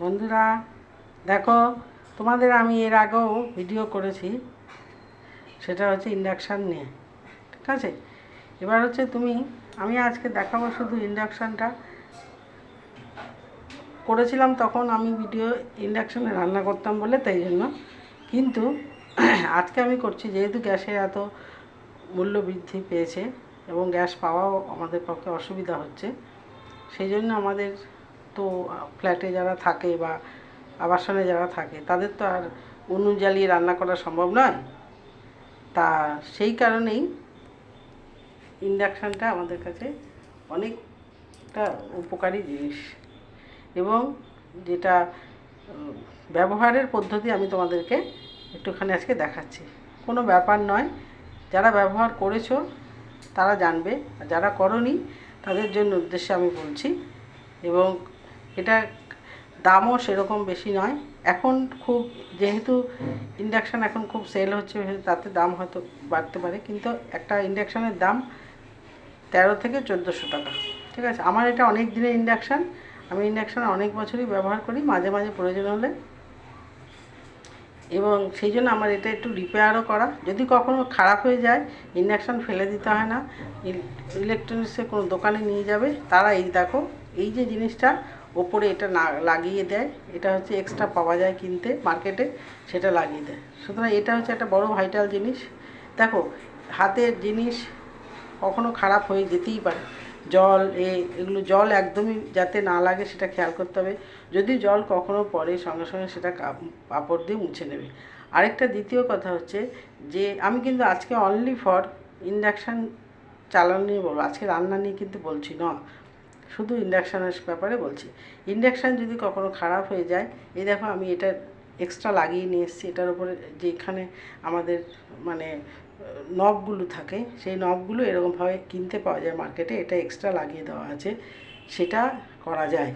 বন্ধুরা দেখো, তোমাদের আমি এর আগেও ভিডিও করেছি, সেটা হচ্ছে ইন্ডাকশান নিয়ে। ঠিক আছে, এবার হচ্ছে আমি আজকে দেখাবো শুধু ইন্ডাকশানটা। করেছিলাম তখন আমি ভিডিও ইন্ডাকশানে রান্না করতাম বলে, তাই জন্য। কিন্তু আজকে আমি করছি যেহেতু গ্যাসের এত মূল্য বৃদ্ধি পেয়েছে এবং গ্যাস পাওয়াও আমাদের পক্ষে অসুবিধা হচ্ছে, সেই জন্য আমাদের তো ফ্ল্যাটে যারা থাকে বা আবাসনে যারা থাকে তাদের তো আর উনুন জ্বালিয়ে রান্না করা সম্ভব নয়। তা সেই কারণেই ইন্ডাকশানটা আমাদের কাছে অনেকটা উপকারী জিনিস, এবং যেটা ব্যবহারের পদ্ধতি আমি তোমাদেরকে একটুখানি আজকে দেখাচ্ছি। কোনো ব্যাপার নয়, যারা ব্যবহার করেছো তারা জানবে, আর যারা করনি তাদের জন্য উদ্দেশ্যে আমি বলছি। এবং এটা দামও সেরকম বেশি নয়। এখন খুব যেহেতু ইন্ডাকশান এখন খুব সেল হচ্ছে, তাতে দাম হয়তো বাড়তে পারে, কিন্তু একটা ইন্ডাকশানের দাম 13 থেকে 1400 টাকা। ঠিক আছে, আমার এটা অনেক দিনের ইন্ডাকশান, আমি ইন্ডাকশান অনেক বছরই ব্যবহার করি, মাঝে মাঝে প্রয়োজন হলে। এবং সেই জন্য আমার এটা একটু রিপেয়ারও করা, যদি কখনো খারাপ হয়ে যায় ইন্ডাকশান ফেলে দিতে হয় না, ইলেকট্রনিক্সের কোনো দোকানে নিয়ে যাবে, তারা এই দেখো এই যে জিনিসটা ওপরে এটা না লাগিয়ে দেয়, এটা হচ্ছে এক্সট্রা পাওয়া যায় কিনতে মার্কেটে, সেটা লাগিয়ে দেয়। সুতরাং এটা হচ্ছে একটা বড় ভাইটাল জিনিস। দেখো, হাতের জিনিস কখনো খারাপ হয়ে যেতেই পারে, জল এগুলো জল একদমই যাতে না লাগে সেটা খেয়াল করতে হবে। যদি জল কখনো পড়ে সঙ্গে সঙ্গে সেটা কাপড় দিয়ে মুছে নেবে। আরেকটা দ্বিতীয় কথা হচ্ছে যে আমি কিন্তু আজকে অনলি ফর ইন্ডাকশান চালানো নিয়ে বলবো, আজকে রান্না নিয়ে কিন্তু বলছি না, শুধু ইন্ডাকশানের ব্যাপারে বলছি। ইন্ডাকশান যদি কখনো খারাপ হয়ে যায়, এই দেখো আমি এটা এক্সট্রা লাগিয়ে নিয়ে এসেছি, এটার উপরে যেখানে আমাদের মানে নবগুলো থাকে, সেই নবগুলো এরকমভাবে কিনতে পাওয়া যায় মার্কেটে, এটা এক্সট্রা লাগিয়ে দেওয়া আছে, সেটা করা যায়।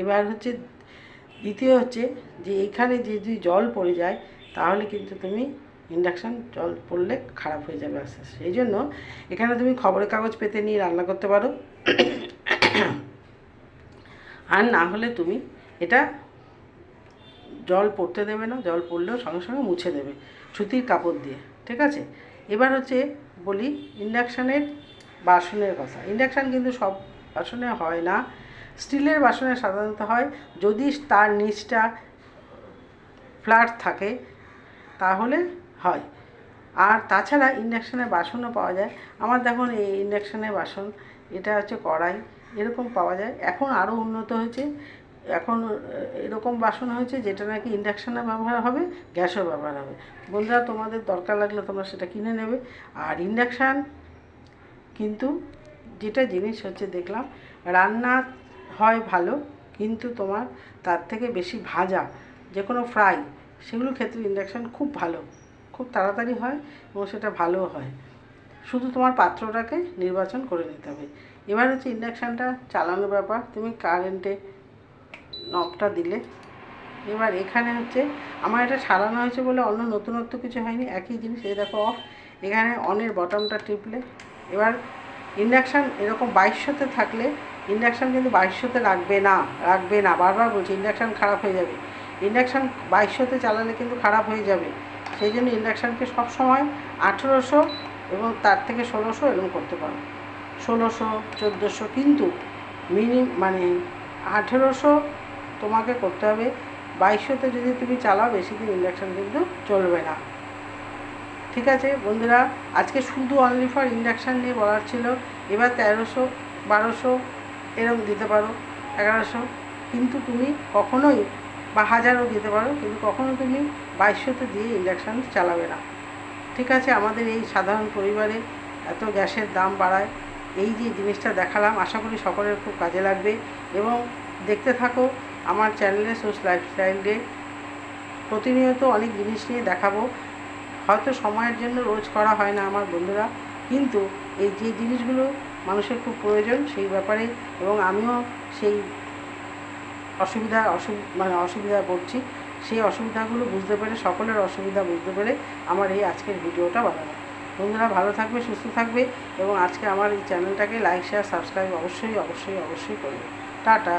এবার হচ্ছে দ্বিতীয় হচ্ছে যে এখানে যদি জল পড়ে যায় তাহলে কিন্তু তুমি ইন্ডাকশান জল পড়লে খারাপ হয়ে যাবে আস্তে আস্তে। এই জন্য এখানে তুমি খবরের কাগজ পেতে নিয়ে রান্না করতে পারো, আর না হলে তুমি এটা জল পড়তে দেবে না, জল পড়লেও সঙ্গে সঙ্গে মুছে দেবে সুতির কাপড় দিয়ে। ঠিক আছে, এবার হচ্ছে বলি ইন্ডাকশানের বাসনের কথা। ইন্ডাকশান কিন্তু সব বাসনে হয় না, স্টিলের বাসনে সাধারণত হয়, যদি তার নিচটা ফ্ল্যাট থাকে তাহলে হয়। আর তাছাড়া ইন্ডাকশানের বাসনও পাওয়া যায়। আমার দেখুন এই ইন্ডাকশানের বাসন, এটা হচ্ছে কড়াই, এরকম পাওয়া যায়। এখন আরও উন্নত হয়েছে, এখন এরকম বাসন হয়েছে যেটা নাকি ইন্ডাকশানে ব্যবহার হবে, গ্যাসও ব্যবহার হবে। বন্ধুরা, তোমাদের দরকার লাগলে তোমরা সেটা কিনে নেবে। আর ইন্ডাকশান কিন্তু যেটা জিনিস হচ্ছে দেখলাম, রান্না হয় ভালো, কিন্তু তোমার তার থেকে বেশি ভাজা যে কোনো ফ্রাই, সেগুলোর ক্ষেত্রে ইন্ডাকশান খুব ভালো, খুব তাড়াতাড়ি হয় এবং সেটা ভালোও হয়। শুধু তোমার পাত্রটাকে নির্বাচন করে নিতে হবে। এবার হচ্ছে ইন্ডাকশানটা চালানোর ব্যাপার। তুমি কারেন্টে নবটা দিলে, এবার এখানে হচ্ছে আমার এটা সারানো হয়েছে বলে অন্য নতুনত্ব কিছু হয়নি, একই জিনিস। এই দেখো অফ, এখানে অনের বটমটা টিপলে, এবার ইন্ডাকশান এরকম 2200-তে থাকলে ইন্ডাকশান কিন্তু 2200-তে রাখবে না, বারবার বলছি ইন্ডাকশান খারাপ হয়ে যাবে। ইন্ডাকশান 2200-তে চালালে কিন্তু খারাপ হয়ে যাবে, সেই জন্য ইন্ডাকশানকে সবসময় 1800 এবং তার থেকে 1600 এরকম করতে পারো, 1600 1400, কিন্তু মানে 1800 তোমাকে করতে হবে। 2200-তে যদি তুমি চালাও বেশি দিন ইন্ডাকশান কিন্তু চলবে না। ঠিক আছে বন্ধুরা, আজকে শুধু অনলি ফর ইন্ডাকশান নিয়ে বলার ছিল। এবার 1300 1200 এরকম দিতে পারো, 1100, কিন্তু তুমি কখনোই বা 1000ও দিতে পারো, কিন্তু কখনো তুমি 2200-তে দিয়ে ইন্ডাকশান চালাবে না। ঠিক আছে, আমাদের এই সাধারণ পরিবারে এত গ্যাসের দাম বাড়ায়, এই যে জিনিসটা দেখালাম আশা করি সকলের খুব কাজে লাগবে। এবং দেখতে থাকো আমার চ্যানেলে সোর্স লাইফস্টাইলে, প্রতিনিয়ত অনেক জিনিস নিয়ে দেখাবো। হয়তো সময়ের জন্য রোজ করা হয় না আমার বন্ধুরা, কিন্তু এই যে জিনিসগুলো মানুষের খুব প্রয়োজন সেই ব্যাপারে, এবং আমিও সেই অসুবিধায় পড়ছি, সেই অসুবিধাগুলো বুঝতে পেরে, সকলের অসুবিধা বুঝতে পেরে আমার এই আজকের ভিডিওটা বানানো। বন্ধুরা ভালো থাকবে, সুস্থ থাকবে, এবং আজকে আমার এই চ্যানেলটাকে লাইক শেয়ার সাবস্ক্রাইব অবশ্যই করবে। টাটা।